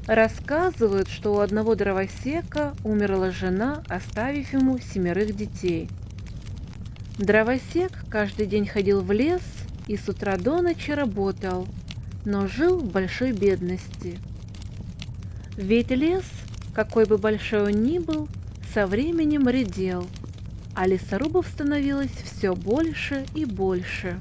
Рассказывают, что у одного дровосека умерла жена, оставив ему 7 детей. Дровосек каждый день ходил в лес и с утра до ночи работал, но жил в большой бедности. Ведь лес, какой бы большой он ни был, со временем редел, а лесорубов становилось все больше и больше.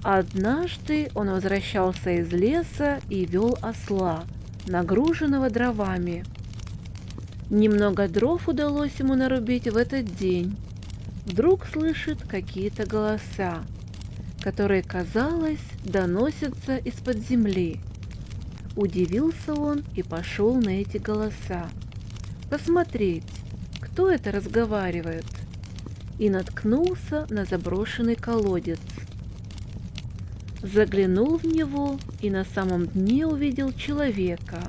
Однажды он возвращался из леса и вел осла, нагруженного дровами. Немного дров удалось ему нарубить в этот день. Вдруг слышит какие-то голоса, которые, казалось, доносятся из-под земли. Удивился он и пошел на эти голоса, посмотреть, кто это разговаривает, и наткнулся на заброшенный колодец. Заглянул в него и на самом дне увидел человека,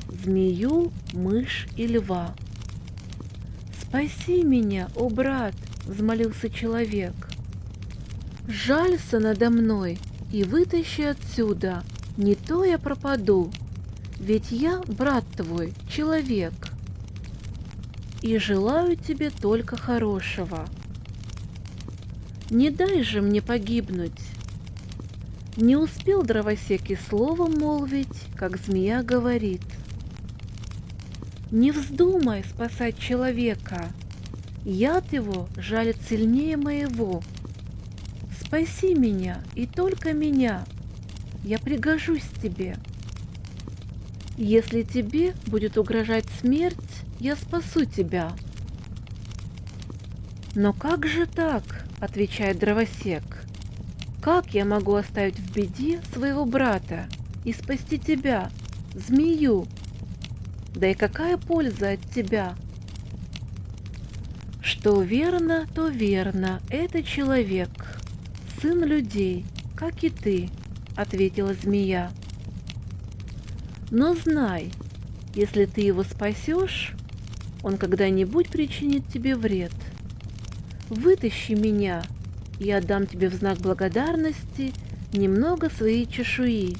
змею, мышь и льва. «Спаси меня, о брат!» — взмолился человек. «Жалься надо мной и вытащи отсюда, не то я пропаду, ведь я брат твой, человек, и желаю тебе только хорошего. Не дай же мне погибнуть». Не успел дровосек и словом молвить, как змея говорит: «Не вздумай спасать человека, яд его жалит сильнее моего. Спаси меня и только меня, я пригожусь тебе. Если тебе будет угрожать смерть, я спасу тебя». «Но как же так?» — отвечает дровосек. «Как я могу оставить в беде своего брата и спасти тебя, змею? Да и какая польза от тебя?» «Что верно, то верно, это человек, сын людей, как и ты», — ответила змея. «Но знай, если ты его спасешь, он когда-нибудь причинит тебе вред. Вытащи меня, и отдам тебе в знак благодарности немного своей чешуи.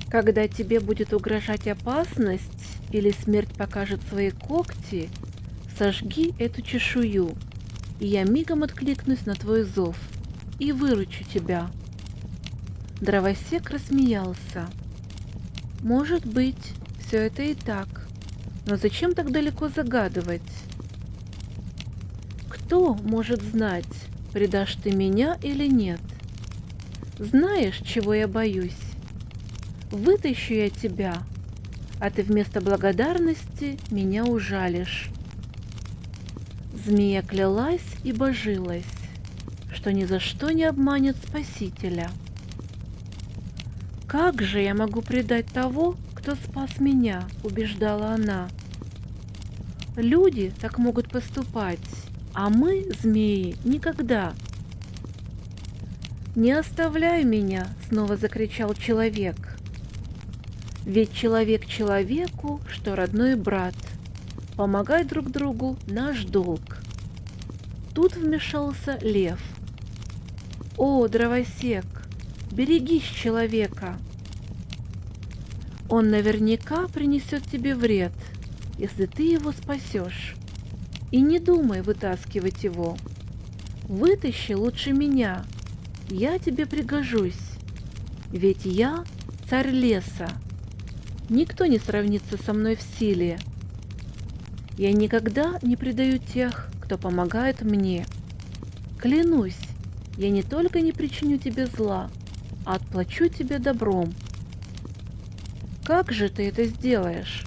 Когда тебе будет угрожать опасность или смерть покажет свои когти, сожги эту чешую, и я мигом откликнусь на твой зов и выручу тебя». Дровосек рассмеялся. «Может быть, все это и так, но зачем так далеко загадывать? Кто может знать, предашь ты меня или нет? Знаешь, чего я боюсь? Вытащу я тебя, а ты вместо благодарности меня ужалишь». Змея клялась и божилась, что ни за что не обманет Спасителя. «Как же я могу предать того, кто спас меня?» — убеждала она. «Люди так могут поступать, а мы, змеи, никогда». «Не оставляй меня!» — снова закричал человек. «Ведь человек человеку, что родной брат. Помогай друг другу — наш долг». Тут вмешался лев. «О, дровосек, берегись человека! Он наверняка принесет тебе вред, если ты его спасешь. И не думай вытаскивать его. Вытащи лучше меня, я тебе пригожусь, ведь я царь леса. Никто не сравнится со мной в силе. Я никогда не предаю тех, кто помогает мне. Клянусь, я не только не причиню тебе зла, а отплачу тебе добром». «Как же ты это сделаешь?»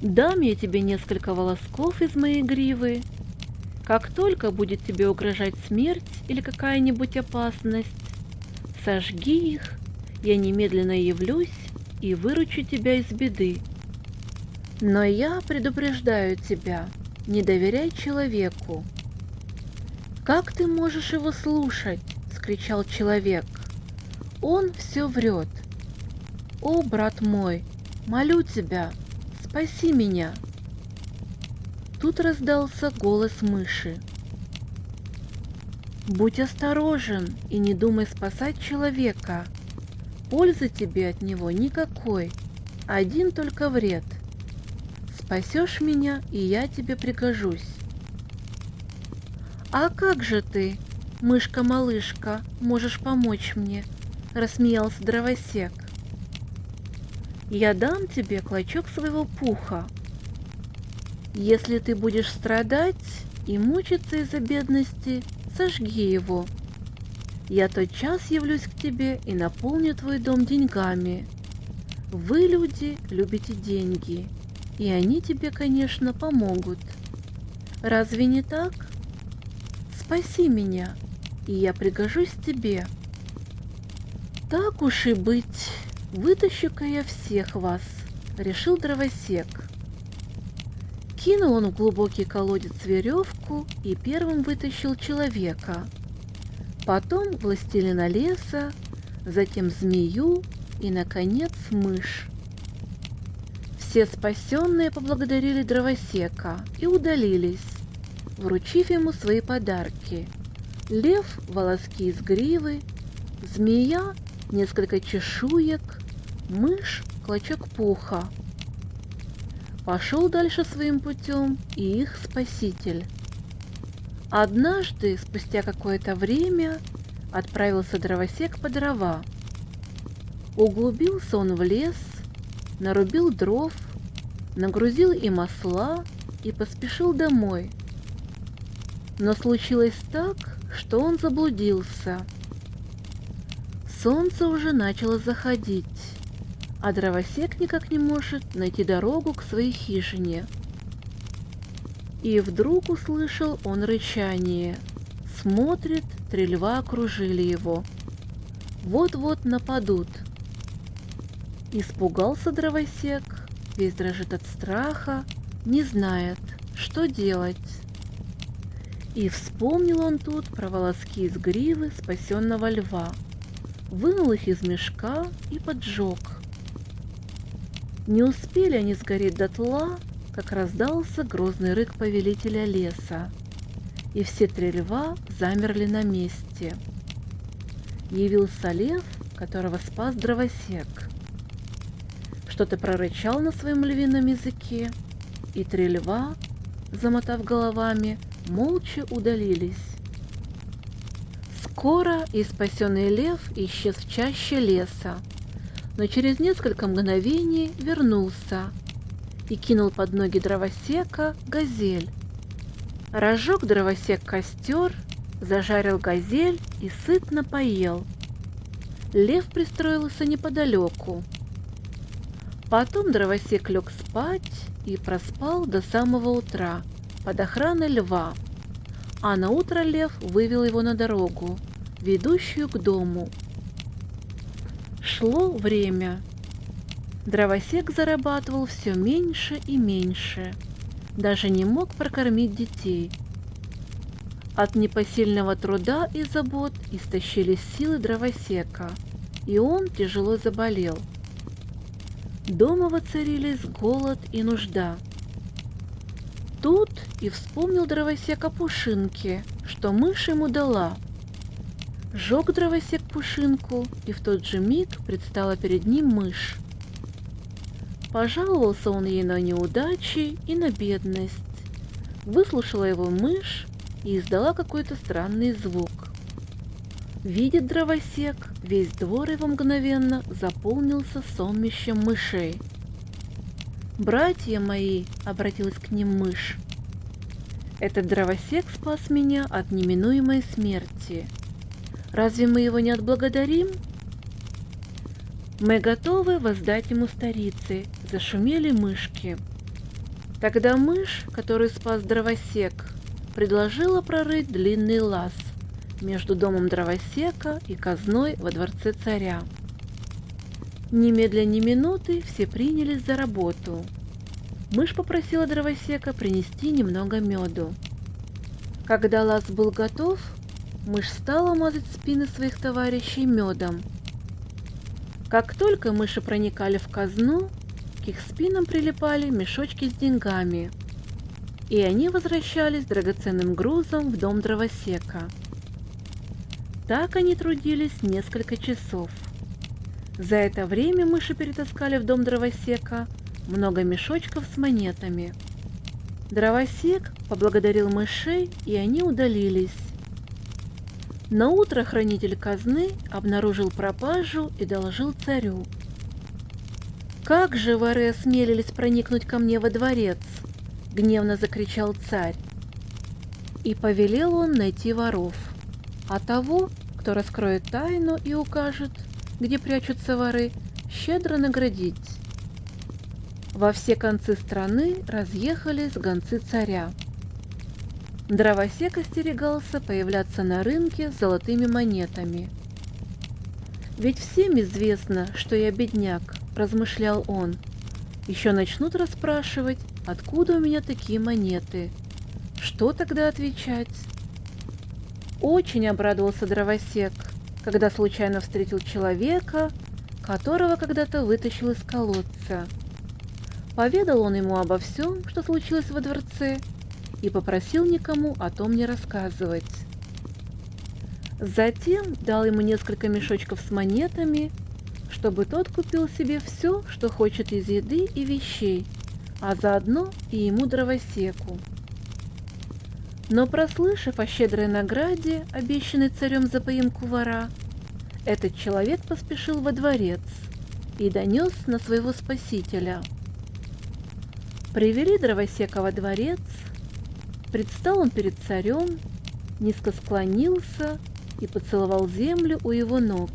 «Дам я тебе несколько волосков из моей гривы. Как только будет тебе угрожать смерть или какая-нибудь опасность, сожги их, я немедленно явлюсь и выручу тебя из беды. Но я предупреждаю тебя, не доверяй человеку». «Как ты можешь его слушать?» — вскричал человек. «Он все врет. О, брат мой, молю тебя, спаси меня!» Тут раздался голос мыши. «Будь осторожен и не думай спасать человека. пользы тебе от него никакой, один только вред. Спасешь меня, и я тебе пригожусь. А как же ты, мышка-малышка, можешь помочь мне? Рассмеялся дровосек. Я дам тебе клочок своего пуха. Если ты будешь страдать и мучиться из-за бедности, сожги его. Я тотчас явлюсь к тебе и наполню твой дом деньгами. Вы, люди, любите деньги, и они тебе, конечно, помогут. Разве не так? Спаси меня, и я пригожусь тебе. Так уж и быть, вытащу-ка я всех вас, решил дровосек. Кинул он в глубокий колодец веревку и первым вытащил человека. Потом властелина леса, затем змею и, наконец, мышь. Все спасенные поблагодарили дровосека и удалились, вручив ему свои подарки. Лев – волоски из гривы, змея – несколько чешуек, мышь – клочок пуха. Пошел дальше своим путем и их спаситель. Однажды, спустя какое-то время, отправился дровосек по дрова. Углубился он в лес, нарубил дров, нагрузил им осла и поспешил домой. Но случилось так, что он заблудился. Солнце уже начало заходить, а дровосек никак не может найти дорогу к своей хижине. И вдруг услышал он рычание. Смотрит, 3 льва окружили его. Вот-вот нападут. Испугался дровосек, весь дрожит от страха, не знает, что делать. И вспомнил он тут про волоски из гривы спасенного льва. Вынул их из мешка и поджег. Не успели они сгореть дотла, как раздался грозный рык повелителя леса, и все 3 льва замерли на месте. Явился лев, которого спас дровосек. Что-то прорычал на своем львином языке, и 3 льва, замотав головами, молча удалились. Скоро и спасенный лев исчез в чаще леса, но через несколько мгновений вернулся и кинул под ноги дровосека газель. Разжег дровосек костер, зажарил газель и сытно поел. Лев пристроился неподалеку. Потом дровосек лег спать и проспал до самого утра под охраной льва, а на утро лев вывел его на дорогу, ведущую к дому. Шло время. Дровосек зарабатывал все меньше и меньше, даже не мог прокормить детей. От непосильного труда и забот истощились силы дровосека, и он тяжело заболел. Дома воцарились голод и нужда. Тут и вспомнил дровосек о пушинке, что мышь ему дала. Жег дровосек пушинку, и в тот же миг предстала перед ним мышь. Пожаловался он ей на неудачи и на бедность. Выслушала его мышь и издала какой-то странный звук. Видит дровосек, весь двор его мгновенно заполнился сонмищем мышей. «Братья мои», — обратилась к ним мышь, — «этот дровосек спас меня от неминуемой смерти. Разве мы его не отблагодарим?» «Мы готовы воздать ему старицы», — зашумели мышки. Тогда мышь, которую спас дровосек, предложила прорыть длинный лаз между домом дровосека и казной во дворце царя. Немедля ни минуты все принялись за работу. Мышь попросила дровосека принести немного меду. Когда лаз был готов, мышь стала мазать спины своих товарищей медом. Как только мыши проникали в казну, к их спинам прилипали мешочки с деньгами, и они возвращались драгоценным грузом в дом дровосека. Так они трудились несколько часов. За это время мыши перетаскали в дом дровосека много мешочков с монетами. Дровосек поблагодарил мышей, и они удалились. На утро хранитель казны обнаружил пропажу и доложил царю. «Как же воры осмелились проникнуть ко мне во дворец?» — гневно закричал царь. И повелел он найти воров, а того, кто раскроет тайну и укажет, где прячутся воры, щедро наградить. Во все концы страны разъехались гонцы царя. Дровосек остерегался появляться на рынке с золотыми монетами. «Ведь всем известно, что я бедняк», — размышлял он. «Еще начнут расспрашивать, откуда у меня такие монеты. Что тогда отвечать?» Очень обрадовался дровосек, когда случайно встретил человека, которого когда-то вытащил из колодца. Поведал он ему обо всем, что случилось во дворце, и попросил никому о том не рассказывать. Затем дал ему несколько мешочков с монетами, чтобы тот купил себе все, что хочет из еды и вещей, а заодно и ему дровосеку. Но, прослышав о щедрой награде, обещанной царем за поимку вора, этот человек поспешил во дворец и донес на своего спасителя. Привели дровосека во дворец, предстал он перед царем, низко склонился и поцеловал землю у его ног.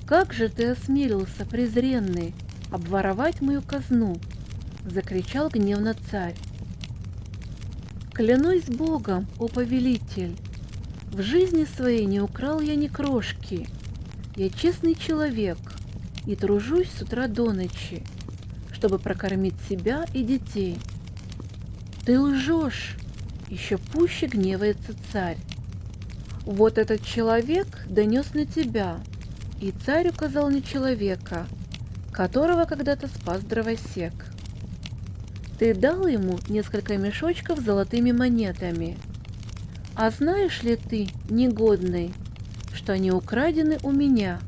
«Как же ты осмелился, презренный, обворовать мою казну?» — закричал гневно царь. «Клянусь Богом, о повелитель, в жизни своей не украл я ни крошки. Я честный человек и тружусь с утра до ночи, чтобы прокормить себя и детей». «Ты лжешь!» — еще пуще гневается царь. «Вот этот человек донес на тебя», и царь указал на человека, которого когда-то спас дровосек. «Ты дал ему несколько мешочков с золотыми монетами. А знаешь ли ты, негодный, что они украдены у меня?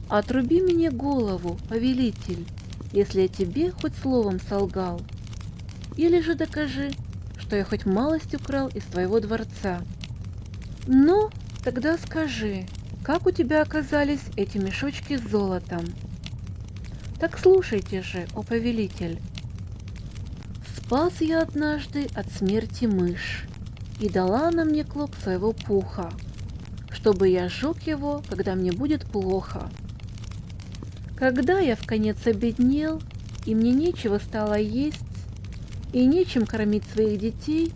Отруби мне голову, повелитель, если я тебе хоть словом солгал. Или же докажи, что я хоть малость украл из твоего дворца. Ну, тогда скажи, как у тебя оказались эти мешочки с золотом?» «Так слушайте же, о повелитель. Спас я однажды от смерти мышь, и дала она мне клок своего пуха, чтобы я сжег его, когда мне будет плохо. Когда я вконец обеднел, и мне нечего стало есть, и нечем кормить своих детей,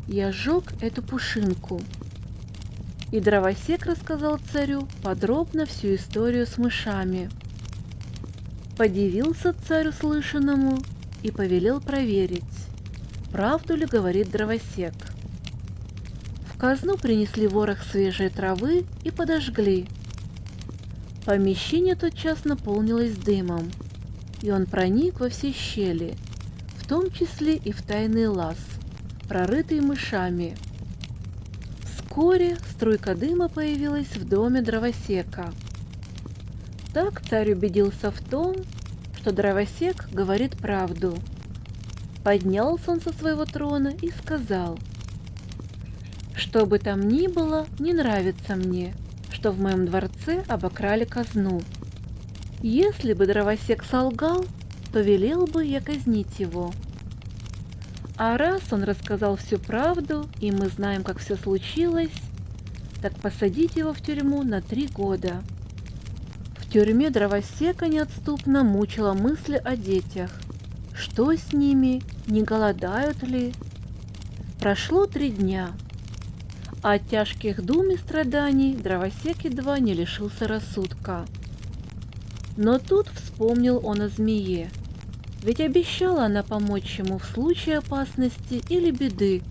я сжег эту пушинку». И дровосек рассказал царю подробно всю историю с мышами. Подивился царь услышанному и повелел проверить, правду ли говорит дровосек. В казну принесли ворох свежей травы и подожгли. Помещение тотчас наполнилось дымом, и он проник во все щели, в том числе и в тайный лаз, прорытый мышами. Вскоре струйка дыма появилась в доме дровосека. Так царь убедился в том, что дровосек говорит правду. Поднялся он со своего трона и сказал: «Что бы там ни было, не нравится мне, что в моем дворце обокрали казну. Если бы дровосек солгал, то велел бы я казнить его. А раз он рассказал всю правду, и мы знаем, как все случилось, так посадить его в тюрьму на 3 года». В тюрьме дровосека неотступно мучила мысль о детях. Что с ними, не голодают ли? Прошло 3 дня. А от тяжких дум и страданий дровосек едва не лишился рассудка. Но тут вспомнил он о змее, ведь обещала она помочь ему в случае опасности или беды.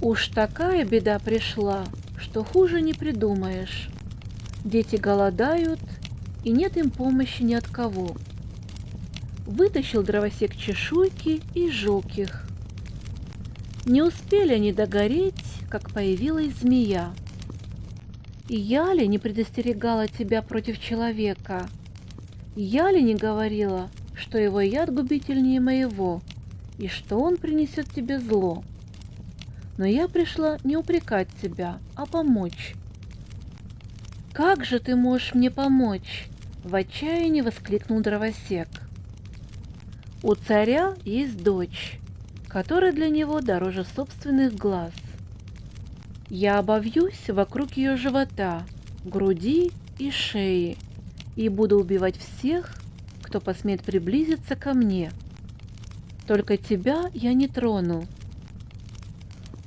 Уж такая беда пришла, что хуже не придумаешь. Дети голодают, и нет им помощи ни от кого. Вытащил дровосек чешуйки и сжег их. Не успели они догореть, как появилась змея. И я ли не предостерегала тебя против человека? Я ли не говорила, что его яд губительнее моего, и что он принесет тебе зло? Но я пришла не упрекать тебя, а помочь. Как же ты можешь мне помочь? В отчаянии воскликнул дровосек. У царя есть дочь, которая для него дороже собственных глаз. Я обовьюсь вокруг ее живота, груди и шеи и буду убивать всех, кто посмеет приблизиться ко мне. Только тебя я не трону.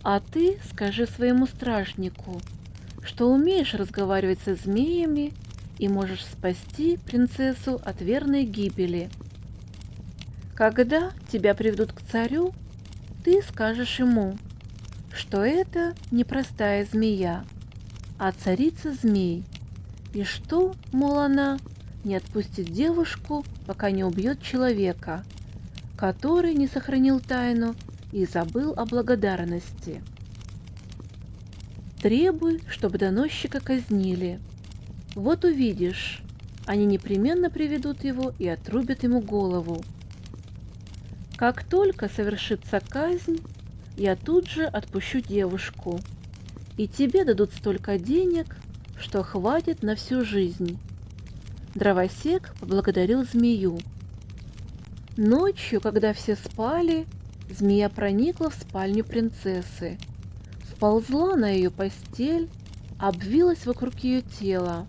А ты скажи своему стражнику, что умеешь разговаривать со змеями и можешь спасти принцессу от верной гибели. Когда тебя приведут к царю, ты скажешь ему, что это не простая змея, а царица змей, и что, мол, она не отпустит девушку, пока не убьет человека, который не сохранил тайну и забыл о благодарности. Требуй, чтобы доносчика казнили. Вот увидишь, они непременно приведут его и отрубят ему голову. Как только совершится казнь, я тут же отпущу девушку, и тебе дадут столько денег, что хватит на всю жизнь. Дровосек поблагодарил змею. Ночью, когда все спали, змея проникла в спальню принцессы, вползла на ее постель, обвилась вокруг ее тела.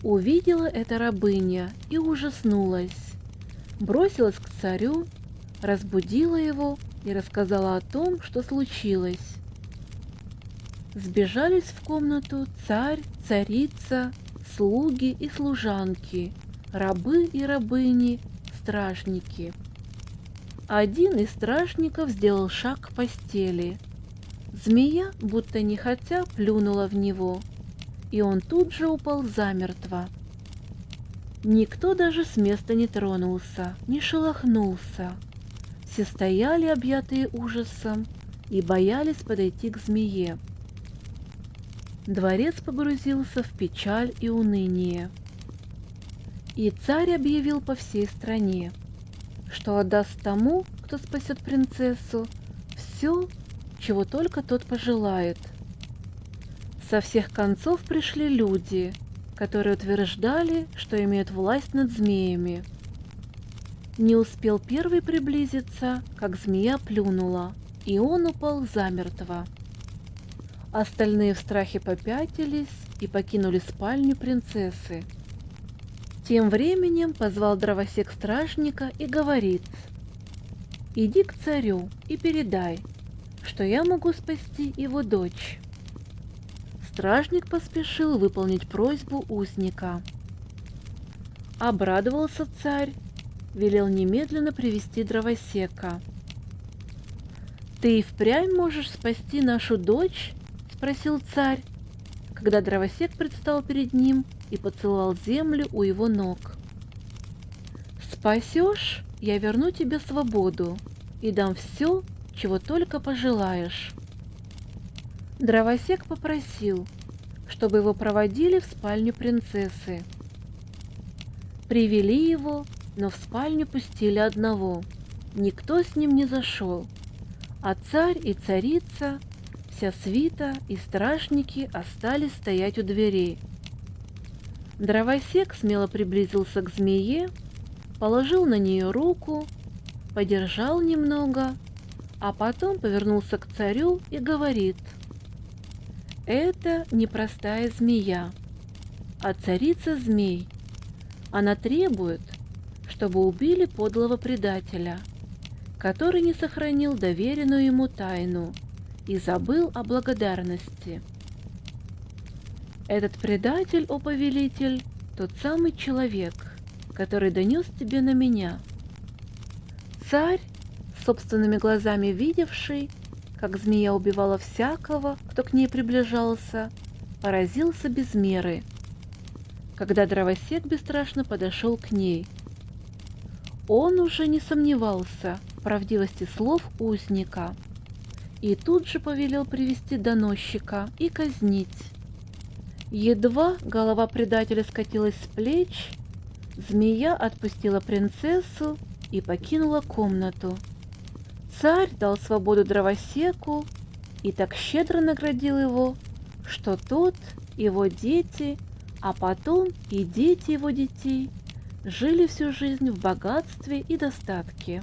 Увидела это рабыня и ужаснулась, бросилась к царю, разбудила его и рассказала о том, что случилось. Сбежались в комнату царь, царица, слуги и служанки, рабы и рабыни, стражники. Один из стражников сделал шаг к постели. Змея, будто нехотя, плюнула в него, и он тут же упал замертво. Никто даже с места не тронулся, не шелохнулся. Все стояли, объятые ужасом, и боялись подойти к змее. Дворец погрузился в печаль и уныние. И царь объявил по всей стране, что отдаст тому, кто спасет принцессу, все, чего только тот пожелает. Со всех концов пришли люди, которые утверждали, что имеют власть над змеями. Не успел первый приблизиться, как змея плюнула, и он упал замертво. Остальные в страхе попятились и покинули спальню принцессы. Тем временем позвал дровосек стражника и говорит: «Иди к царю и передай, что я могу спасти его дочь». Стражник поспешил выполнить просьбу узника. Обрадовался царь, велел немедленно привести дровосека. «Ты и впрямь можешь спасти нашу дочь?» — спросил царь, когда дровосек предстал перед ним и поцеловал землю у его ног. «Спасешь, я верну тебе свободу и дам все, чего только пожелаешь». Дровосек попросил, чтобы его проводили в спальню принцессы. Привели его, но в спальню пустили одного. Никто с ним не зашел, а царь и царица, вся свита и стражники остались стоять у дверей. Дровосек смело приблизился к змее, положил на нее руку, подержал немного, а потом повернулся к царю и говорит: «Это не простая змея, а царица змей. Она требует, чтобы убили подлого предателя, который не сохранил доверенную ему тайну и забыл о благодарности. Этот предатель, о повелитель, тот самый человек, который донес тебе на меня». Царь, собственными глазами видевший, как змея убивала всякого, кто к ней приближался, поразился без меры, когда дровосек бесстрашно подошел к ней. Он уже не сомневался в правдивости слов узника и тут же повелел привести доносчика и казнить. Едва голова предателя скатилась с плеч, змея отпустила принцессу и покинула комнату. Царь дал свободу дровосеку и так щедро наградил его, что тот, его дети, а потом и дети его детей жили всю жизнь в богатстве и достатке.